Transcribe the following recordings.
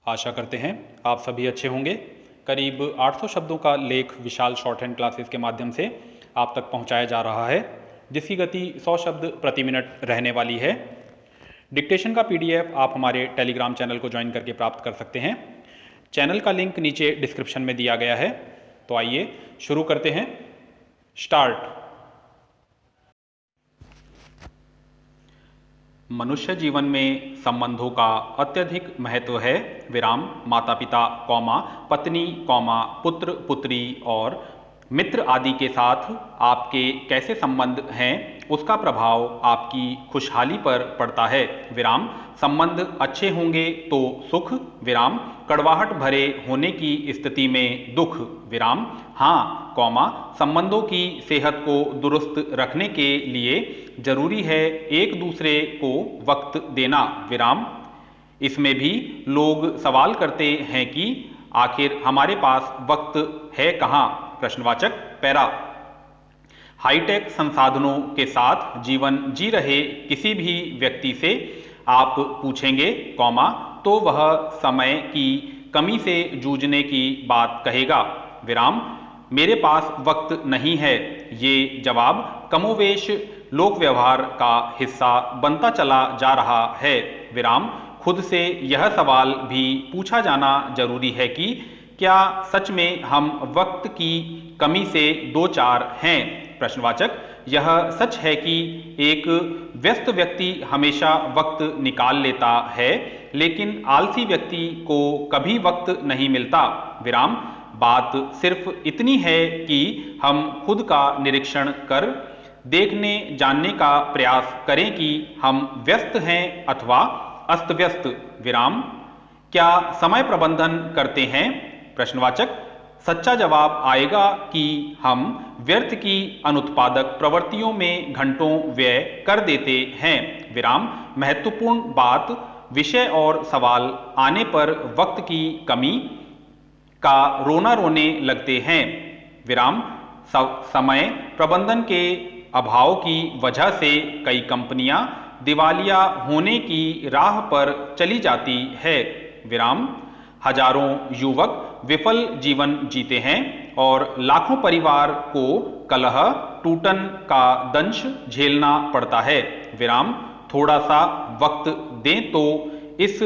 आशा करते हैं आप सभी अच्छे होंगे। करीब 800 शब्दों का लेख विशाल शॉर्ट हैंड क्लासेस के माध्यम से आप तक पहुंचाया जा रहा है, जिसकी गति 100 शब्द प्रति मिनट रहने वाली है। डिक्टेशन का पीडीएफ आप हमारे टेलीग्राम चैनल को ज्वाइन करके प्राप्त कर सकते हैं। चैनल का लिंक नीचे डिस्क्रिप्शन में दिया गया है। तो आइए शुरू करते हैं। स्टार्ट। मनुष्य जीवन में संबंधों का अत्यधिक महत्व है। विराम माता पिता कौमा पत्नी कौमा पुत्र पुत्री और मित्र आदि के साथ आपके कैसे संबंध हैं उसका प्रभाव आपकी खुशहाली पर पड़ता है। विराम संबंध अच्छे होंगे तो सुख। विराम कड़वाहट भरे होने की स्थिति में दुख। विराम हाँ कौमा संबंधों की सेहत को दुरुस्त रखने के लिए जरूरी है एक दूसरे को वक्त देना। विराम इसमें भी लोग सवाल करते हैं कि आखिर हमारे पास वक्त है कहाँ। प्रश्नवाचक पैरा। हाईटेक संसाधनों के साथ जीवन जी रहे किसी भी व्यक्ति से आप पूछेंगे कौमा तो वह समय की कमी से जूझने की बात कहेगा। विराम मेरे पास वक्त नहीं है। ये जवाब कमोवेश लोक व्यवहार का हिस्सा बनता चला जा रहा है। विराम खुद से यह सवाल भी पूछा जाना जरूरी है कि क्या सच में हम वक्त की कमी से दो चार हैं। प्रश्नवाचक यह सच है कि एक व्यस्त व्यक्ति हमेशा वक्त निकाल लेता है, लेकिन आलसी व्यक्ति को कभी वक्त नहीं मिलता। विराम बात सिर्फ इतनी है कि हम खुद का निरीक्षण कर देखने जानने का प्रयास करें कि हम व्यस्त हैं अथवा अस्त व्यस्त। विराम क्या समय प्रबंधन करते हैं। प्रश्नवाचक सच्चा जवाब आएगा कि हम व्यर्थ की अनुत्पादक प्रवृत्तियों में घंटों व्यय कर देते हैं। विराम महत्वपूर्ण बात विषय और सवाल आने पर वक्त की कमी का रोना रोने लगते हैं। विराम समय प्रबंधन के अभाव की वजह से कई कंपनियां दिवालिया होने की राह पर चली जाती है। विराम हजारों युवक विफल जीवन जीते हैं और लाखों परिवार को कलह टूटन का दंश झेलना पड़ता है। विराम थोड़ा सा वक्त दें तो इस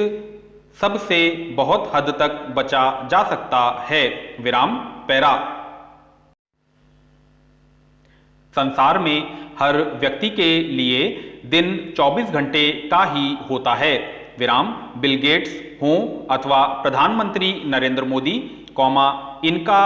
सब से बहुत हद तक बचा जा सकता है। विराम पैरा। संसार में हर व्यक्ति के लिए दिन 24 घंटे का ही होता है। विराम बिल गेट्स हों अथवा प्रधानमंत्री नरेंद्र मोदी कौमा इनका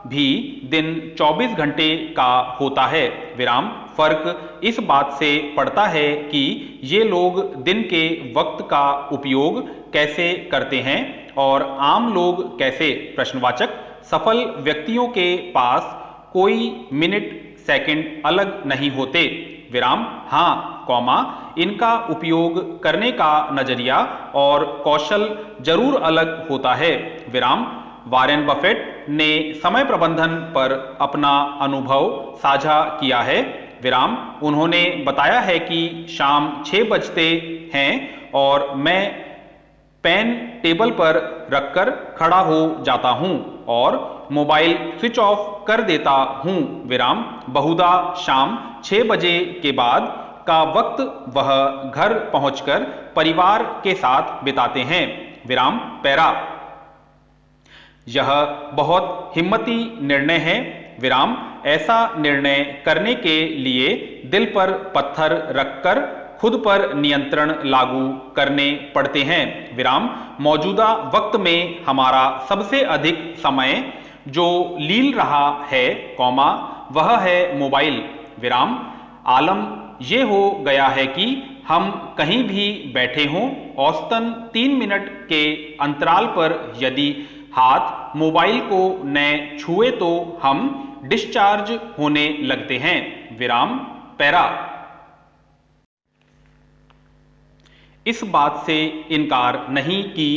भी दिन 24 घंटे का होता है। विराम फर्क इस बात से पड़ता है कि ये लोग दिन के वक्त का उपयोग कैसे करते हैं और आम लोग कैसे। प्रश्नवाचक सफल व्यक्तियों के पास कोई मिनट सेकंड अलग नहीं होते। विराम हाँ कौमा इनका उपयोग करने का नजरिया और कौशल जरूर अलग होता है। विराम वॉरेन बफेट ने समय प्रबंधन पर अपना अनुभव साझा किया है। विराम उन्होंने बताया है कि शाम 6 बजते हैं और मैं पेन टेबल पर रखकर खड़ा हो जाता हूं और मोबाइल स्विच ऑफ कर देता हूं। विराम बहुधा शाम 6 बजे के बाद का वक्त वह घर पहुंचकर परिवार के साथ बिताते हैं। विराम पैरा। यह बहुत हिम्मती निर्णय है। विराम ऐसा निर्णय करने के लिए दिल पर पत्थर रखकर खुद पर नियंत्रण लागू करने पड़ते हैं। विराम मौजूदा वक्त में हमारा सबसे अधिक समय जो लील रहा है कौमा वह है मोबाइल। विराम आलम ये हो गया है कि हम कहीं भी बैठे हों औसतन 3 मिनट के अंतराल पर यदि हाथ मोबाइल को न छुए तो हम डिस्चार्ज होने लगते हैं। विराम पैरा। इस बात से इनकार नहीं कि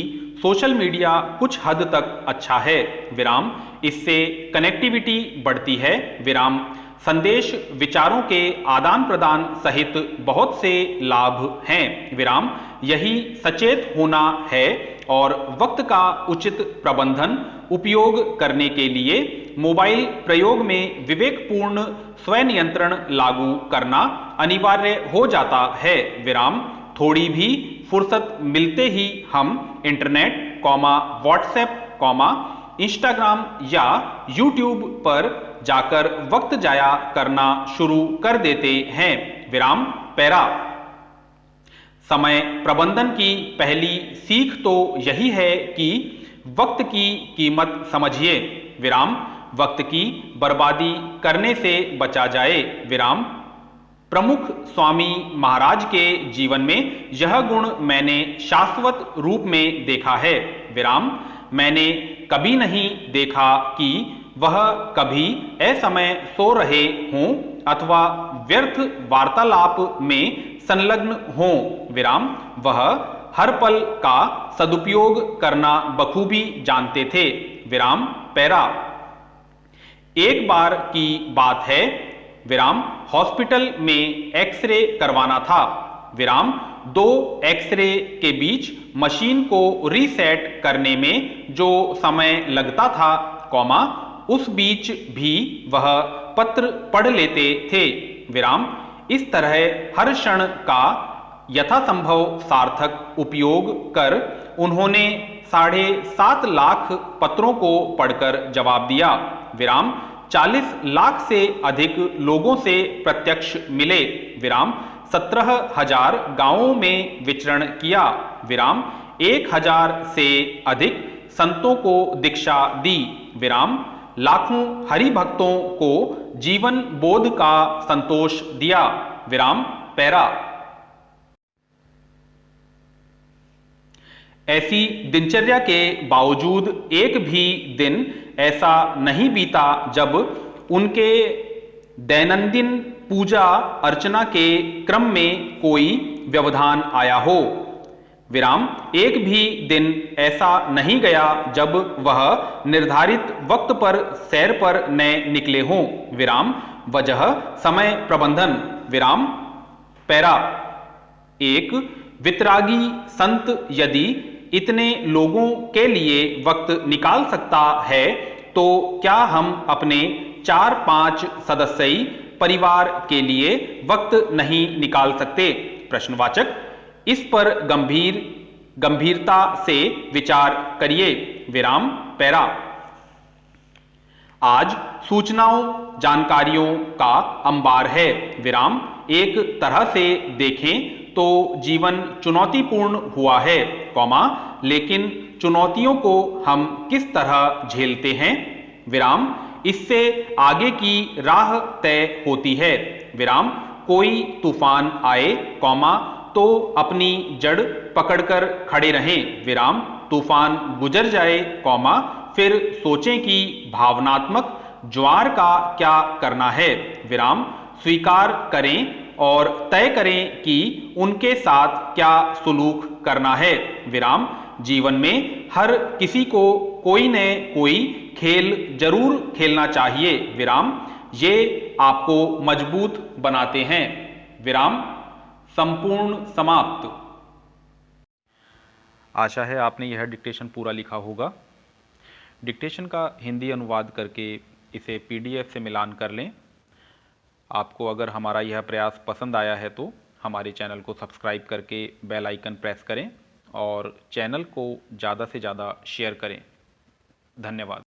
सोशल मीडिया कुछ हद तक अच्छा है। विराम इससे कनेक्टिविटी बढ़ती है। विराम संदेश विचारों के आदान प्रदान सहित बहुत से लाभ हैं। विराम यही सचेत होना है और वक्त का उचित प्रबंधन उपयोग करने के लिए मोबाइल प्रयोग में विवेकपूर्ण स्वनियंत्रण लागू करना अनिवार्य हो जाता है। विराम थोड़ी भी फुर्सत मिलते ही हम इंटरनेट, व्हाट्सएप, इंस्टाग्राम या यूट्यूब पर जाकर वक्त जाया करना शुरू कर देते हैं। विराम पैरा समय प्रबंधन की पहली सीख तो यही है कि वक्त की कीमत समझिए। विराम वक्त की बर्बादी करने से बचा जाए। विराम प्रमुख स्वामी महाराज के जीवन में यह गुण मैंने शाश्वत रूप में देखा है। विराम मैंने कभी नहीं देखा कि वह कभी असमय सो रहे हों अथवा व्यर्थ वार्तालाप में संलग्न हों। विराम वह हर पल का सदुपयोग करना बखूबी जानते थे। विराम पैरा एक बार की बात है, विराम हॉस्पिटल में एक्सरे करवाना था। विराम 2 एक्सरे के बीच मशीन को रीसेट करने में जो समय लगता था, उस बीच भी वह पत्र पढ़ लेते थे। विराम इस तरह हर क्षण का यथासंभव सार्थक उपयोग कर उन्होंने 7.5 लाख पत्रों को पढ़कर जवाब दिया। विराम 40 लाख से अधिक लोगों से प्रत्यक्ष मिले। विराम 17,000 गांवों में विचरण किया। विराम 1,000 से अधिक संतों को दीक्षा दी। विराम लाखों हरि भक्तों को जीवन बोध का संतोष दिया। विराम पैरा ऐसी दिनचर्या के बावजूद एक भी दिन ऐसा नहीं बीता जब उनके दैनंदिन पूजा अर्चना के क्रम में कोई व्यवधान आया हो। विराम एक भी दिन ऐसा नहीं गया जब वह निर्धारित वक्त पर सैर पर न निकले हों। विराम वजह समय प्रबंधन। विराम पैरा एक वितरागी संत यदि इतने लोगों के लिए वक्त निकाल सकता है तो क्या हम अपने 4-5 सदस्यी परिवार के लिए वक्त नहीं निकाल सकते? प्रश्नवाचक इस पर गंभीरता से विचार करिए। विराम पैरा आज सूचनाओं जानकारियों का अंबार है। विराम एक तरह से देखें तो जीवन चुनौतीपूर्ण हुआ है, लेकिन चुनौतियों को हम किस तरह झेलते हैं, विराम इससे आगे की राह तय होती है। विराम कोई तूफान आए, तो अपनी जड़ पकड़कर खड़े रहें। विराम तूफान गुजर जाए, फिर सोचें कि भावनात्मक ज्वार का क्या करना है। विराम स्वीकार करें और तय करें कि उनके साथ क्या सुलूक करना है। विराम जीवन में हर किसी को कोई न कोई खेल जरूर खेलना चाहिए। विराम ये आपको मजबूत बनाते हैं। विराम संपूर्ण समाप्त। आशा है आपने यह डिक्टेशन पूरा लिखा होगा। डिक्टेशन का हिंदी अनुवाद करके इसे PDF से मिलान कर लें। आपको अगर हमारा यह प्रयास पसंद आया है तो हमारे चैनल को सब्सक्राइब करके बेल आइकन प्रेस करें और चैनल को ज़्यादा से ज़्यादा शेयर करें। धन्यवाद।